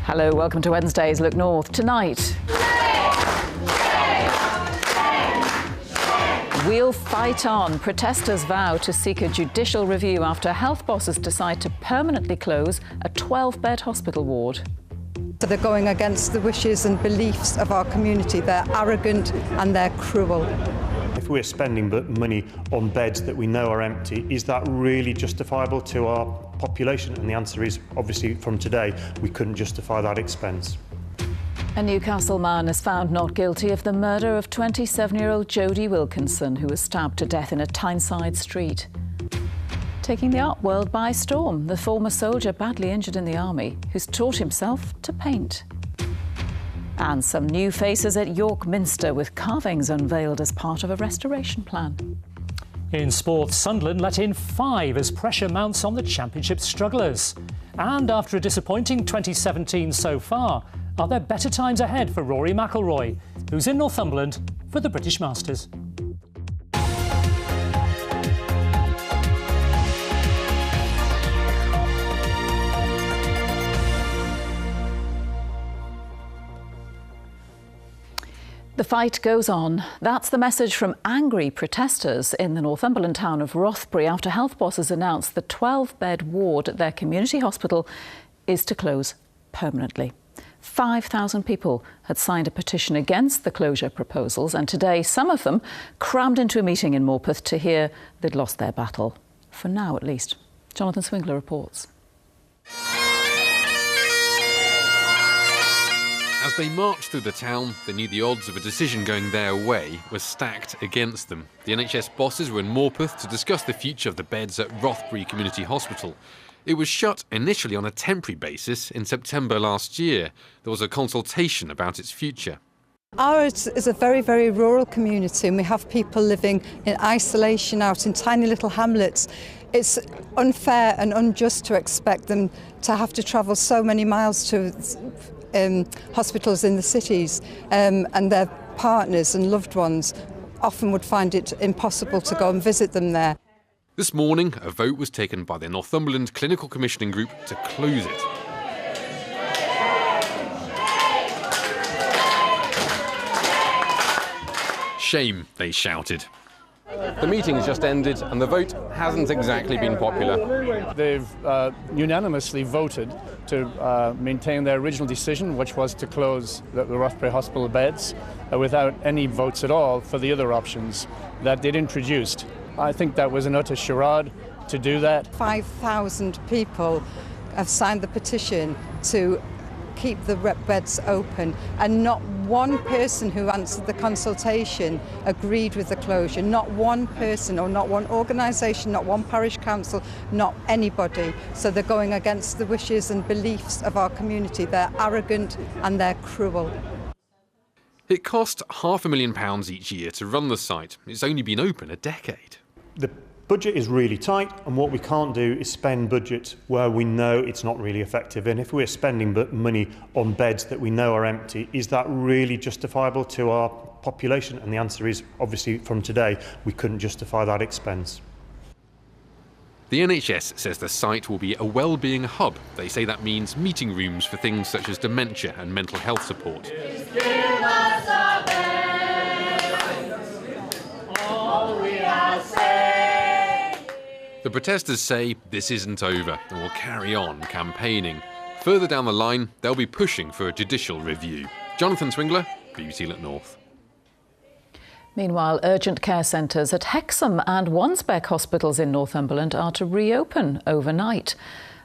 Hello, welcome to Wednesday's Look North. Tonight, we'll fight on. Protesters vow to seek a judicial review after health bosses decide to permanently close a 12-bed hospital ward. So they're going against the wishes and beliefs of our community. They're arrogant and they're cruel. If we're spending money on beds that we know are empty, is that really justifiable to our population? And the answer is, obviously, from today, we couldn't justify that expense. A Newcastle man is found not guilty of the murder of 27-year-old Jodie Wilkinson, who was stabbed to death in a Tyneside street. Taking the art world by storm, the former soldier badly injured in the army, who's taught himself to paint. And some new faces at York Minster, with carvings unveiled as part of a restoration plan. In sports, Sunderland let in 5 as pressure mounts on the Championship strugglers. And after a disappointing 2017 so far, are there better times ahead for Rory McIlroy, who's in Northumberland for the British Masters? The fight goes on. That's the message from angry protesters in the Northumberland town of Rothbury after health bosses announced the 12-bed ward at their community hospital is to close permanently. 5,000 people had signed a petition against the closure proposals, and today some of them crammed into a meeting in Morpeth to hear they'd lost their battle. For now, at least. Jonathan Swingler reports. As they marched through the town, they knew the odds of a decision going their way were stacked against them. The NHS bosses were in Morpeth to discuss the future of the beds at Rothbury Community Hospital. It was shut initially on a temporary basis in September last year. There was a consultation about its future. Ours is a very, very rural community, and we have people living in isolation out in tiny little hamlets. It's unfair and unjust to expect them to have to travel so many miles to hospitals in the cities, and their partners and loved ones often would find it impossible to go and visit them there. This morning, a vote was taken by the Northumberland Clinical Commissioning Group to close it. Shame, they shouted. The meeting's just ended and the vote hasn't exactly been popular. They've unanimously voted to maintain their original decision, which was to close the Rothbury Hospital beds, without any votes at all for the other options that they'd introduced. I think that was an utter charade to do that. 5,000 people have signed the petition to keep the beds open, and not one person who answered the consultation agreed with the closure. Not one person, or not one organisation, not one parish council, not anybody. So they're going against the wishes and beliefs of our community. They're arrogant and they're cruel. It cost £500,000 each year to run the site. It's only been open a decade. The budget is really tight, and what we can't do is spend budget where we know it's not really effective. And if we're spending money on beds that we know are empty, is that really justifiable to our population? And the answer is, obviously, from today, we couldn't justify that expense. The NHS says the site will be a well-being hub. They say that means meeting rooms for things such as dementia and mental health support. The protesters say this isn't over and will carry on campaigning. Further down the line, they'll be pushing for a judicial review. Jonathan Swingler, BBC Look North. Meanwhile, urgent care centres at Hexham and Wansbeck hospitals in Northumberland are to reopen overnight.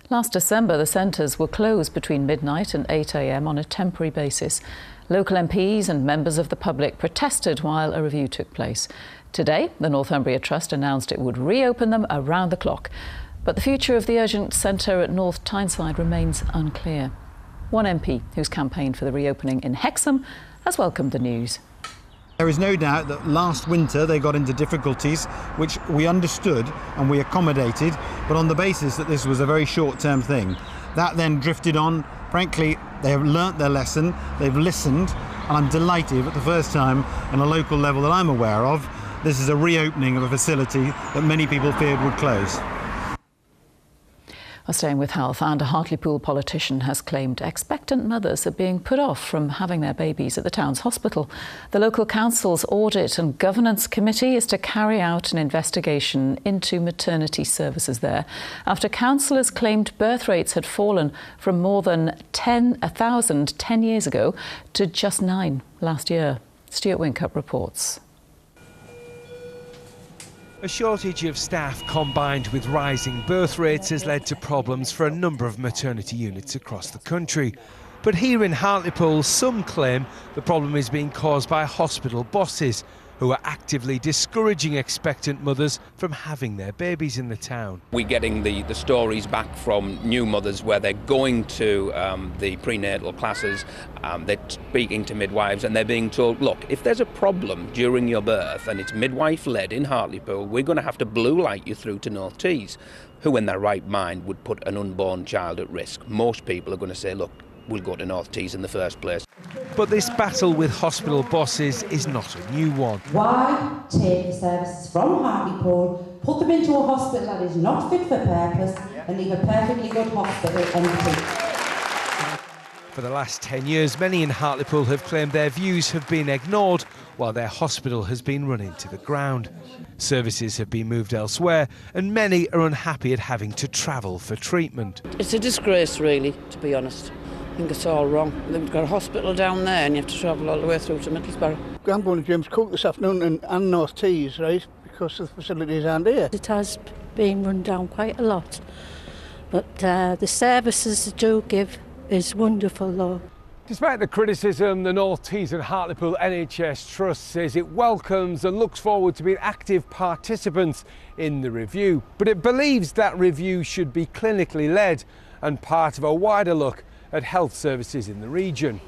Last December, the centres were closed between midnight and 8 a.m. on a temporary basis. Local MPs and members of the public protested while a review took place. Today, the Northumbria Trust announced it would reopen them around the clock. But the future of the urgent centre at North Tyneside remains unclear. One MP who's campaigned for the reopening in Hexham has welcomed the news. There is no doubt that last winter they got into difficulties, which we understood and we accommodated, but on the basis that this was a very short-term thing. That then drifted on. Frankly, they have learnt their lesson, they've listened, and I'm delighted at the first time on a local level that I'm aware of, this is a reopening of a facility that many people feared would close. Staying with health, and a Hartlepool politician has claimed expectant mothers are being put off from having their babies at the town's hospital. The local council's Audit and Governance Committee is to carry out an investigation into maternity services there after councillors claimed birth rates had fallen from more than 1,000 10 years ago to just 9 last year. Stuart Wincup reports. A shortage of staff combined with rising birth rates has led to problems for a number of maternity units across the country. But here in Hartlepool, some claim the problem is being caused by hospital bosses who are actively discouraging expectant mothers from having their babies in the town. We're getting the stories back from new mothers where they're going to the prenatal classes, they're speaking to midwives and they're being told, look, if there's a problem during your birth and it's midwife-led in Hartlepool, we're going to have to blue light you through to North Tees. Who in their right mind would put an unborn child at risk? Most people are going to say, look, we'll go to North Tees in the first place. But this battle with hospital bosses is not a new one. Why take the services from Hartlepool, put them into a hospital that is not fit for purpose, and leave a perfectly good hospital empty? For the last 10 years, many in Hartlepool have claimed their views have been ignored while their hospital has been run into the ground. Services have been moved elsewhere and many are unhappy at having to travel for treatment. It's a disgrace, really, to be honest. I think it's all wrong. They've got a hospital down there and you have to travel all the way through to Middlesbrough. I'm going to James Cook this afternoon and North Tees, right, because the facilities aren't here. It has been run down quite a lot, but the services they do give is wonderful, though. Despite the criticism, the North Tees and Hartlepool NHS Trust says it welcomes and looks forward to being active participants in the review. But it believes that review should be clinically led and part of a wider look at health services in the region.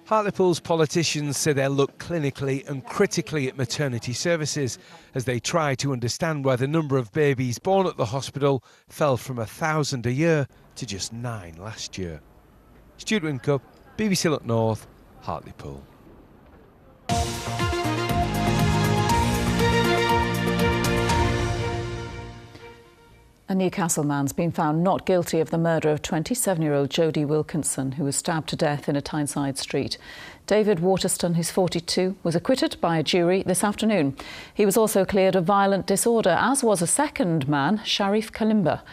Hartlepool's politicians say they'll look clinically and critically at maternity services as they try to understand why the number of babies born at the hospital fell from 1,000 a year to just 9 last year. Stuart Wincup, BBC Look North, Hartlepool. A Newcastle man's been found not guilty of the murder of 27-year-old Jodie Wilkinson, who was stabbed to death in a Tyneside street. David Waterston, who's 42, was acquitted by a jury this afternoon. He was also cleared of violent disorder, as was a second man, Sharif Kalimba.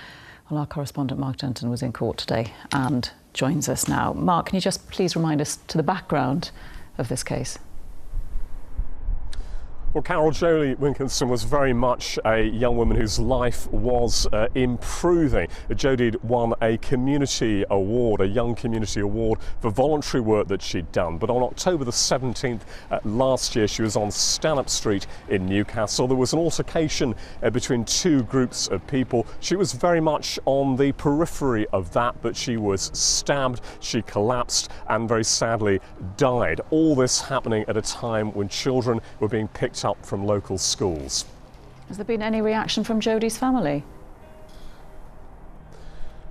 Well, our correspondent Mark Denton was in court today and joins us now. Mark, can you just please remind us to the background of this case? Well, Carol, Jodie Wilkinson was very much a young woman whose life was improving. Jodie won a community award, a Young Community Award, for voluntary work that she'd done. But on October the 17th last year, she was on Stanhope Street in Newcastle. There was an altercation between two groups of people. She was very much on the periphery of that, but she was stabbed, she collapsed and very sadly died. All this happening at a time when children were being picked up from local schools. Has there been any reaction from Jodie's family?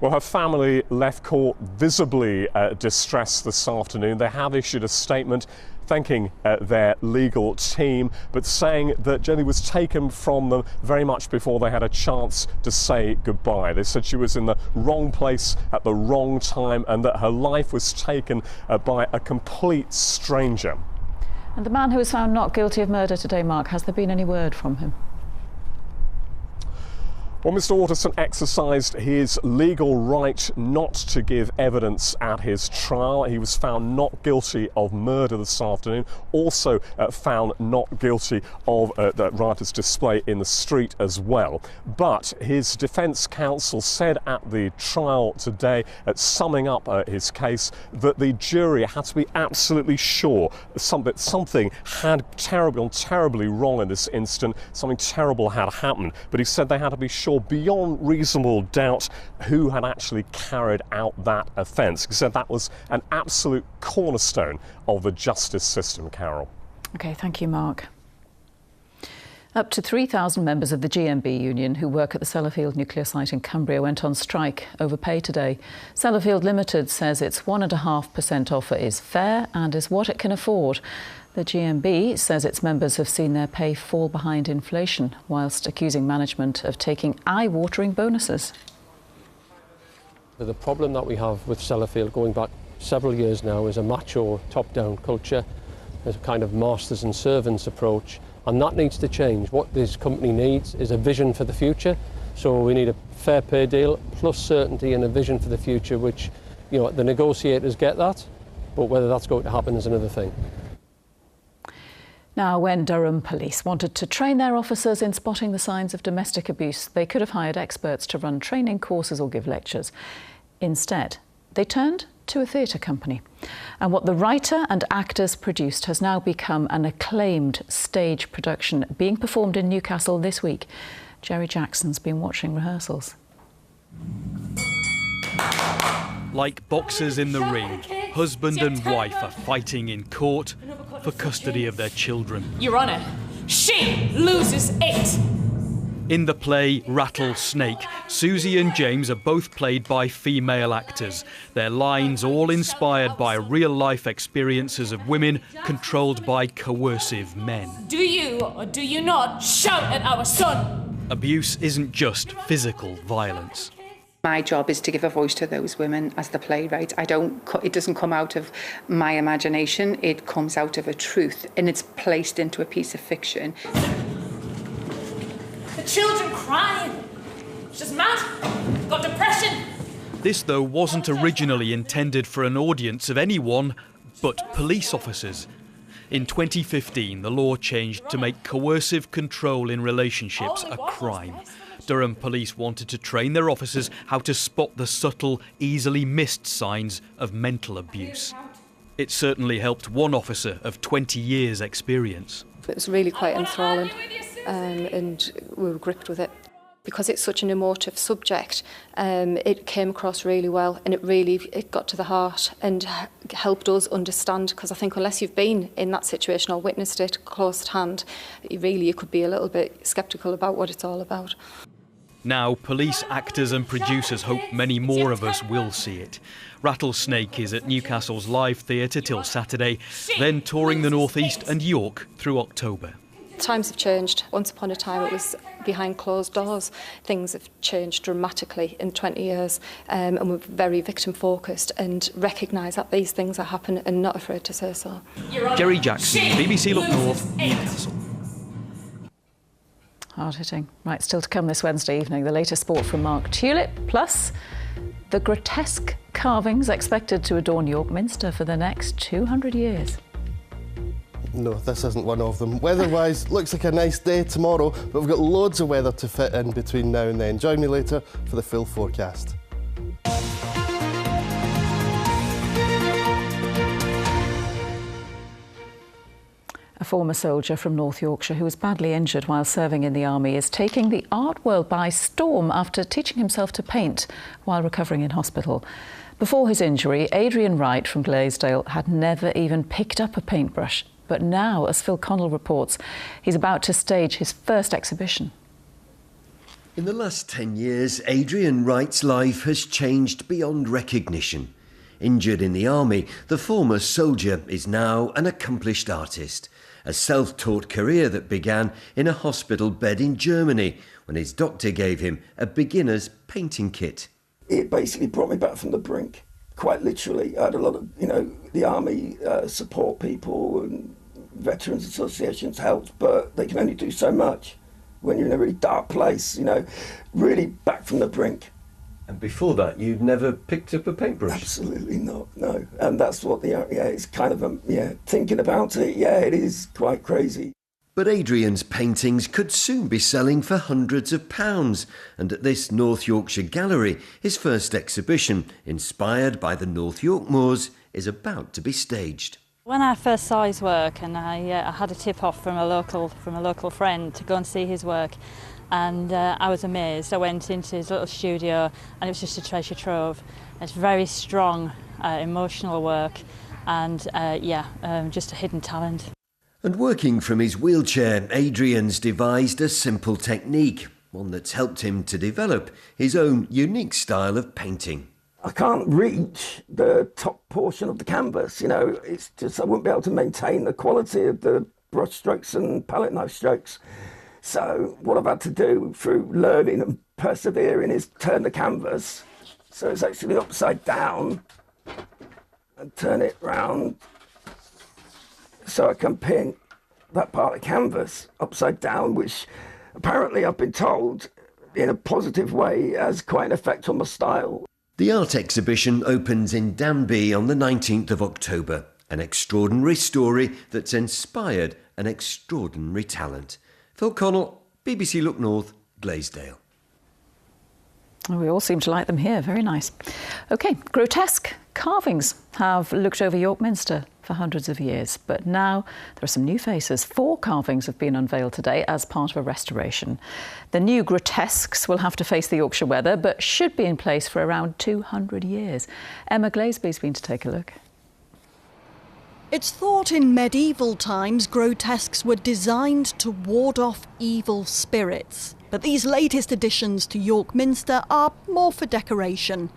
Well, her family left court visibly distressed this afternoon. They have issued a statement thanking their legal team, but saying that Jodie was taken from them very much before they had a chance to say goodbye. They said she was in the wrong place at the wrong time and that her life was taken by a complete stranger. And the man who was found not guilty of murder today, Mark, has there been any word from him? Well, Mr. Waterston exercised his legal right not to give evidence at his trial. He was found not guilty of murder this afternoon, also found not guilty of the riotous display in the street as well. But his defence counsel said at the trial today, summing up his case, that the jury had to be absolutely sure that something had gone terribly wrong in this incident, something terrible had happened. But he said they had to be sure beyond reasonable doubt who had actually carried out that offence. He said that was an absolute cornerstone of the justice system, Carol. OK, thank you, Mark. Up to 3,000 members of the GMB union who work at the Sellafield nuclear site in Cumbria went on strike over pay today. Sellafield Limited says its 1.5% offer is fair and is what it can afford. The GMB says its members have seen their pay fall behind inflation, whilst accusing management of taking eye-watering bonuses. The problem that we have with Sellafield going back several years now is a macho top-down culture. There's a kind of masters and servants approach, and that needs to change. What this company needs is a vision for the future. So we need a fair pay deal plus certainty and a vision for the future, which, you know, the negotiators get that, but whether that's going to happen is another thing. Now, when Durham Police wanted to train their officers in spotting the signs of domestic abuse, they could have hired experts to run training courses or give lectures. Instead, they turned to a theatre company. And what the writer and actors produced has now become an acclaimed stage production being performed in Newcastle this week. Jerry Jackson's been watching rehearsals. Like boxers in the ring, husband and wife are fighting in court for custody of their children. Your Honour, she loses it! In the play Rattlesnake, Susie and James are both played by female actors. Their lines all inspired by real-life experiences of women controlled by coercive men. Do you or do you not shout at our son? Abuse isn't just physical violence. My job is to give a voice to those women as the playwright. It doesn't come out of my imagination, it comes out of a truth, and it's placed into a piece of fiction. The children crying. She's mad. Got depression. This, though, wasn't originally intended for an audience of anyone but police officers. In 2015, the law changed to make coercive control in relationships a crime. Durham Police wanted to train their officers how to spot the subtle, easily missed signs of mental abuse. It certainly helped one officer of 20 years' experience. It was really quite enthralling, and we were gripped with it. Because it's such an emotive subject, it came across really well, and it got to the heart and helped us understand, because I think unless you've been in that situation or witnessed it close at hand, you could be a little bit sceptical about what it's all about. Now, police actors and producers hope many more of us will see it. Rattlesnake is at Newcastle's Live Theatre till Saturday, then touring the North East and York through October. Times have changed. Once upon a time it was behind closed doors. Things have changed dramatically in 20 years, and we're very victim focused and recognise that these things are happening and not afraid to say so. Jerry Jackson, BBC Look North, Newcastle. Hard-hitting. Right, still to come this Wednesday evening, the latest sport from Mark Tulip, plus the grotesque carvings expected to adorn York Minster for the next 200 years. No, this isn't one of them. Weather-wise, looks like a nice day tomorrow, but we've got loads of weather to fit in between now and then. Join me later for the full forecast. A former soldier from North Yorkshire who was badly injured while serving in the army is taking the art world by storm after teaching himself to paint while recovering in hospital. Before his injury, Adrian Wright from Glaisdale had never even picked up a paintbrush. But now, as Phil Connell reports, he's about to stage his first exhibition. In the last 10 years, Adrian Wright's life has changed beyond recognition. Injured in the army, the former soldier is now an accomplished artist. A self-taught career that began in a hospital bed in Germany when his doctor gave him a beginner's painting kit. It basically brought me back from the brink, quite literally. I had a lot of, the army support people and veterans associations helped, but they can only do so much when you're in a really dark place, really back from the brink. And before that, you'd never picked up a paintbrush? Absolutely not, no. And that's what it's kind of, thinking about it, it is quite crazy. But Adrian's paintings could soon be selling for hundreds of pounds. And at this North Yorkshire gallery, his first exhibition, inspired by the North York Moors, is about to be staged. When I first saw his work, and I had a tip-off from a local friend to go and see his work, and I was amazed. I went into his little studio and it was just a treasure trove. It's very strong, emotional work, and just a hidden talent. And working from his wheelchair, Adrian's devised a simple technique, one that's helped him to develop his own unique style of painting. I can't reach the top portion of the canvas, it's just I wouldn't be able to maintain the quality of the brush strokes and palette knife strokes. So what I've had to do through learning and persevering is turn the canvas So it's actually upside down, and turn it round so I can pin that part of canvas upside down, which apparently I've been told in a positive way has quite an effect on my style. The art exhibition opens in Danby on the 19th of October. An extraordinary story that's inspired an extraordinary talent. Phil Connell, BBC Look North, Glaisdale. We all seem to like them here. Very nice. OK, grotesque carvings have looked over York Minster for hundreds of years, but now there are some new faces. 4 carvings have been unveiled today as part of a restoration. The new grotesques will have to face the Yorkshire weather, but should be in place for around 200 years. Emma Glasby's been to take a look. It's thought in medieval times grotesques were designed to ward off evil spirits. But these latest additions to York Minster are more for decoration.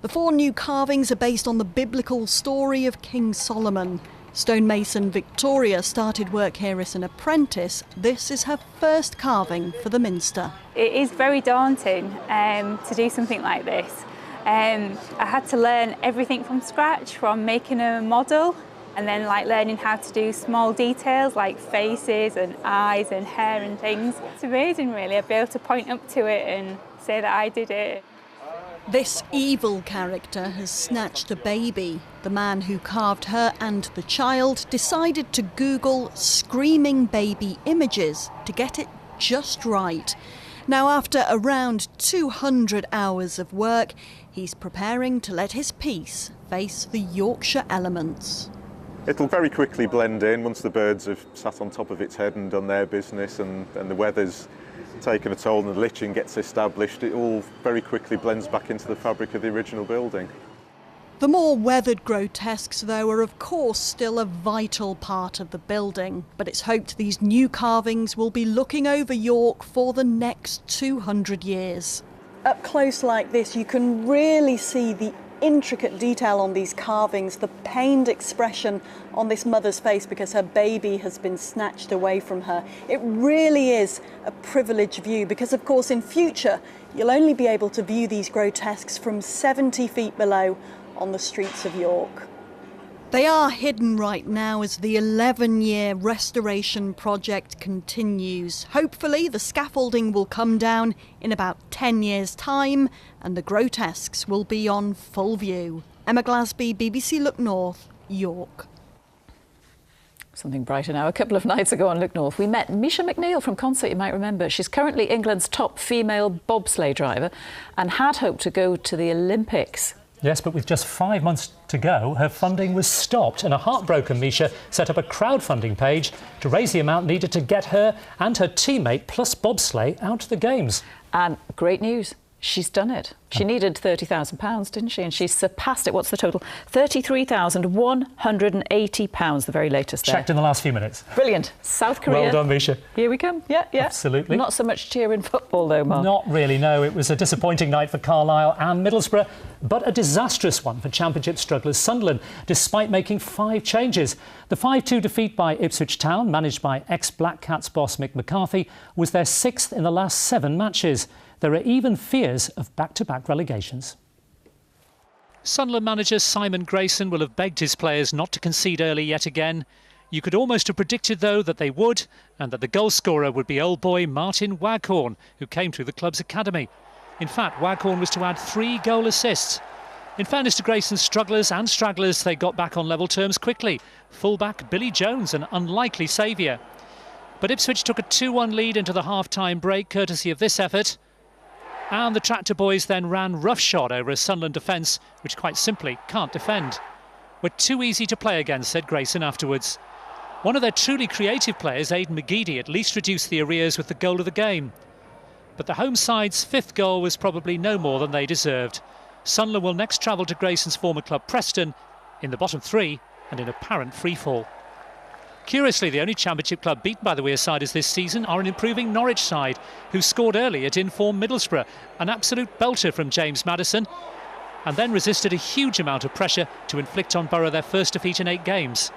The 4 new carvings are based on the biblical story of King Solomon. Stonemason Victoria started work here as an apprentice. This is her first carving for the Minster. It is very daunting to do something like this. I had to learn everything from scratch, from making a model and then learning how to do small details like faces and eyes and hair and things. It's amazing really, I'd be able to point up to it and say that I did it. This evil character has snatched a baby. The man who carved her and the child decided to Google screaming baby images to get it just right. Now, after around 200 hours of work, he's preparing to let his piece face the Yorkshire elements. It'll very quickly blend in once the birds have sat on top of its head and done their business and the weather's taken a toll and the liching gets established. It all very quickly blends back into the fabric of the original building. The more weathered grotesques, though, are of course still a vital part of the building, but it's hoped these new carvings will be looking over York for the next 200 years. Up close like this, you can really see the intricate detail on these carvings, the pained expression on this mother's face because her baby has been snatched away from her. It really is a privileged view because, of course, in future, you'll only be able to view these grotesques from 70 feet below on the streets of York. They are hidden right now as the 11-year restoration project continues. Hopefully the scaffolding will come down in about 10 years' time and the grotesques will be on full view. Emma Glasby, BBC Look North, York. Something brighter now. A couple of nights ago on Look North, we met Misha McNeil from Concert, you might remember. She's currently England's top female bobsleigh driver and had hoped to go to the Olympics. Yes, but with just 5 months to go, her funding was stopped and a heartbroken Misha set up a crowdfunding page to raise the amount needed to get her and her teammate plus bobsleigh out to the Games. And great news, she's done it. She needed £30,000, didn't she? And she's surpassed it. What's the total? £33,180, the very latest there. Checked in the last few minutes. Brilliant. South Korea. Well done, Misha. Here we come. Yeah. Absolutely. Not so much cheer in football, though, Mark. Not really, no. It was a disappointing night for Carlisle and Middlesbrough, but a disastrous one for Championship strugglers Sunderland, despite making 5 changes. The 5-2 defeat by Ipswich Town, managed by ex-Black Cats boss Mick McCarthy, was their 6th in the last 7 matches. There are even fears of back-to-back relegations. Sunderland manager Simon Grayson will have begged his players not to concede early yet again. You could almost have predicted, though, that they would, and that the goal scorer would be old boy Martin Waghorn, who came through the club's academy. In fact, Waghorn was to add 3 goal assists. In fairness to Grayson's strugglers and stragglers, they got back on level terms quickly. Fullback Billy Jones, an unlikely saviour. But Ipswich took a 2-1 lead into the half-time break, courtesy of this effort. And the Tractor Boys then ran roughshod over a Sunderland defence, which quite simply can't defend. We're too easy to play against, said Grayson afterwards. One of their truly creative players, Aidan McGeady, at least reduced the arrears with the goal of the game. But the home side's 5th goal was probably no more than they deserved. Sunderland will next travel to Grayson's former club Preston in the bottom 3 and in apparent freefall. Curiously, the only Championship club beaten by the Wearsiders this season are an improving Norwich side, who scored early at in-form Middlesbrough, an absolute belter from James Maddison, and then resisted a huge amount of pressure to inflict on Borough their first defeat in 8 games.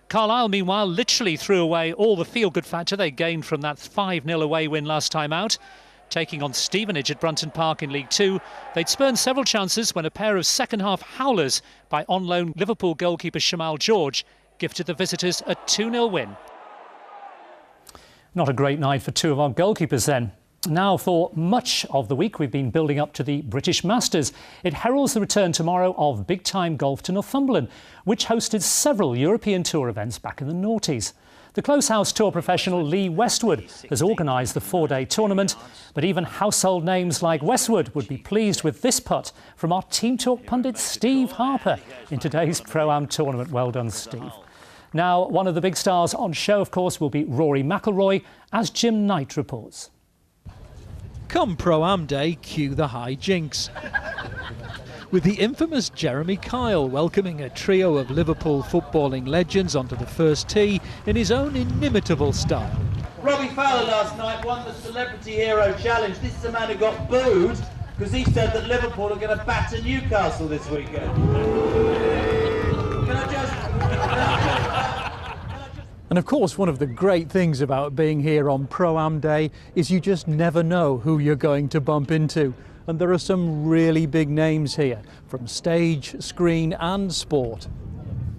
Carlisle, meanwhile, literally threw away all the feel-good factor they gained from that 5-0 away win last time out. taking on Stevenage at Brunton Park in League Two. They'd spurned several chances when a pair of second-half howlers by on-loan Liverpool goalkeeper Shamal George gifted the visitors a 2-0 win. Not a great night for two of our goalkeepers then. Now, for much of the week, we've been building up to the British Masters. It heralds the return tomorrow of big-time golf to Northumberland, which hosted several European Tour events back in the noughties. The Close House Tour professional Lee Westwood has organised the four-day tournament, but even household names like Westwood would be pleased with this putt from our Team Talk pundit Steve Harper in today's Pro-Am tournament. Well done, Steve. Now, one of the big stars on show, of course, will be Rory McIlroy, as Jim Knight reports. Come Pro-Am Day, cue the high jinks. With the infamous Jeremy Kyle welcoming a trio of Liverpool footballing legends onto the first tee in his own inimitable style. Robbie Fowler last night won the Celebrity Hero Challenge. This is a man who got booed because he said that Liverpool are going to batter Newcastle this weekend. And of course, one of the great things about being here on Pro-Am Day is you just never know who you're going to bump into. And there are some really big names here, from stage, screen and sport.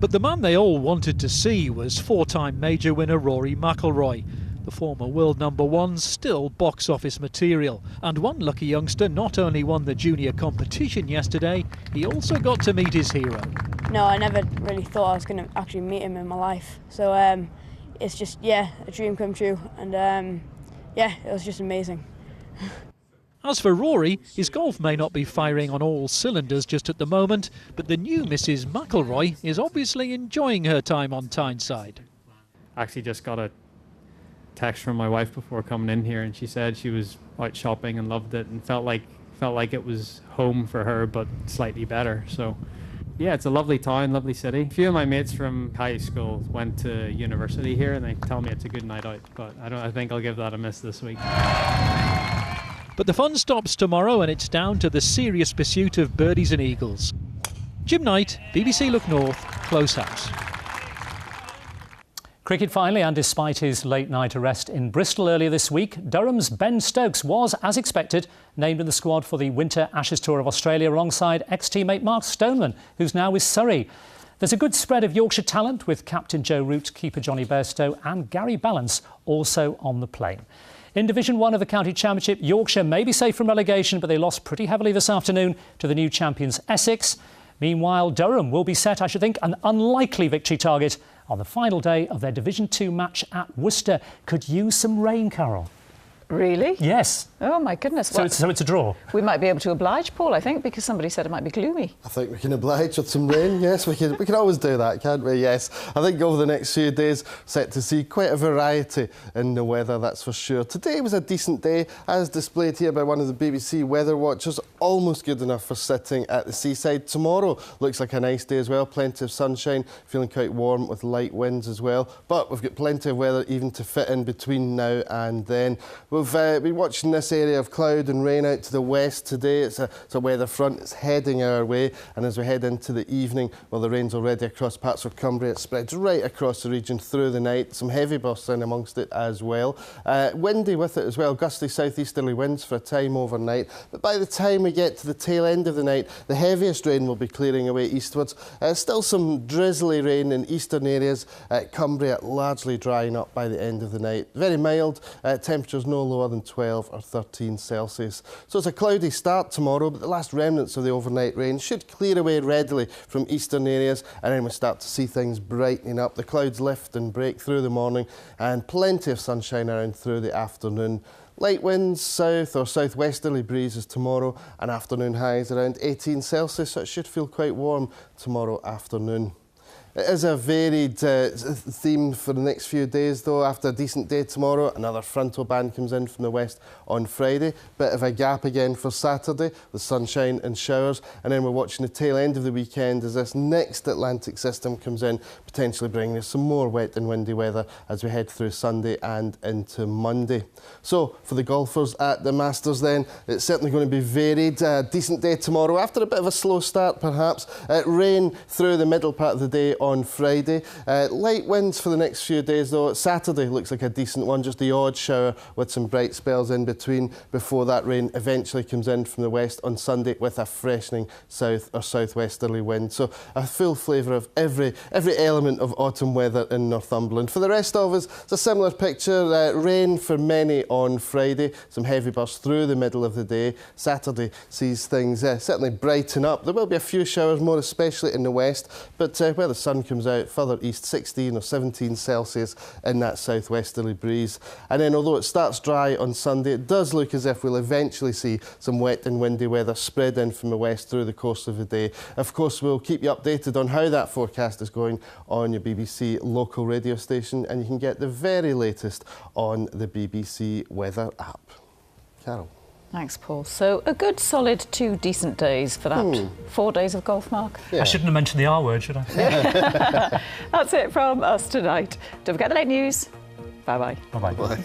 But the man they all wanted to see was four-time major winner Rory McIlroy. The former world #1's still box office material. And one lucky youngster not only won the junior competition yesterday, he also got to meet his hero. No, I never really thought I was going to actually meet him in my life. So it's just, yeah, a dream come true. And yeah, it was just amazing. As for Rory, his golf may not be firing on all cylinders just at the moment, but the new Mrs. McIlroy is obviously enjoying her time on Tyneside. I actually just got a text from my wife before coming in here, and she said she was out shopping and loved it and felt like it was home for her, but slightly better. So yeah, it's a lovely town, lovely city. A few of my mates from high school went to university here, and they tell me it's a good night out, but I think I'll give that a miss this week. But the fun stops tomorrow, and it's down to the serious pursuit of birdies and eagles. Jim Knight, BBC Look North, Close House. Cricket finally, and despite his late-night arrest in Bristol earlier this week, Durham's Ben Stokes was, as expected, named in the squad for the Winter Ashes Tour of Australia alongside ex-teammate Mark Stoneman, who's now with Surrey. There's a good spread of Yorkshire talent, with captain Joe Root, keeper Johnny Bairstow and Gary Ballance also on the plane. In Division 1 of the County Championship, Yorkshire may be safe from relegation, but they lost pretty heavily this afternoon to the new champions Essex. Meanwhile, Durham will be set, I should think, an unlikely victory target on the final day of their Division 2 match at Worcester. Could use some rain, Carol. Really? Yes. Oh, my goodness. So it's a draw. We might be able to oblige, Paul, I think, because somebody said it might be gloomy. I think we can oblige with some rain, yes. We can always do that, can't we? Yes. I think over the next few days, set to see quite a variety in the weather, that's for sure. Today was a decent day, as displayed here by one of the BBC weather watchers. Almost good enough for sitting at the seaside. Tomorrow looks like a nice day as well. Plenty of sunshine, feeling quite warm with light winds as well. But we've got plenty of weather even to fit in between now and then. We've been watching this area of cloud and rain out to the west today. It's a weather front. It's heading our way, and as we head into the evening, well, the rain's already across parts of Cumbria. It spreads right across the region through the night. Some heavy bursts in amongst it as well. Windy with it as well. Gusty southeasterly winds for a time overnight. But by the time we get to the tail end of the night, the heaviest rain will be clearing away eastwards. Still some drizzly rain in eastern areas. Cumbria largely drying up by the end of the night. Very mild. Temperatures no lower than 12 or 13 Celsius. So it's a cloudy start tomorrow, but the last remnants of the overnight rain should clear away readily from eastern areas, and then we start to see things brightening up. The clouds lift and break through the morning, and plenty of sunshine around through the afternoon. Light winds, south or southwesterly breezes tomorrow, and afternoon highs around 18 Celsius, so it should feel quite warm tomorrow afternoon. It is a varied theme for the next few days, though. After a decent day tomorrow, another frontal band comes in from the west on Friday. Bit of a gap again for Saturday, with sunshine and showers. And then we're watching the tail end of the weekend as this next Atlantic system comes in, potentially bringing us some more wet and windy weather as we head through Sunday and into Monday. So, for the golfers at the Masters then, it's certainly going to be varied. A decent day tomorrow, after a bit of a slow start perhaps. Rain through the middle part of the day on on Friday. Light winds for the next few days though. Saturday looks like a decent one, just the odd shower with some bright spells in between before that rain eventually comes in from the west on Sunday with a freshening south or southwesterly wind. So a full flavour of every element of autumn weather in Northumberland. For the rest of us, it's a similar picture. Rain for many on Friday, some heavy bursts through the middle of the day. Saturday sees things certainly brighten up. There will be a few showers, more especially in the west, but where the sun comes out further east, 16 or 17 Celsius in that southwesterly breeze. And then although it starts dry on Sunday, it does look as if we'll eventually see some wet and windy weather spread in from the west through the course of the day. Of course, we'll keep you updated on how that forecast is going on your BBC local radio station, and you can get the very latest on the BBC weather app. Carol. Thanks, Paul. So a good solid 2 decent days for that 4 days of golf, Mark. Yeah. I shouldn't have mentioned the R word, should I? That's it from us tonight. Don't forget the late news. Bye-bye. Bye-bye. Bye.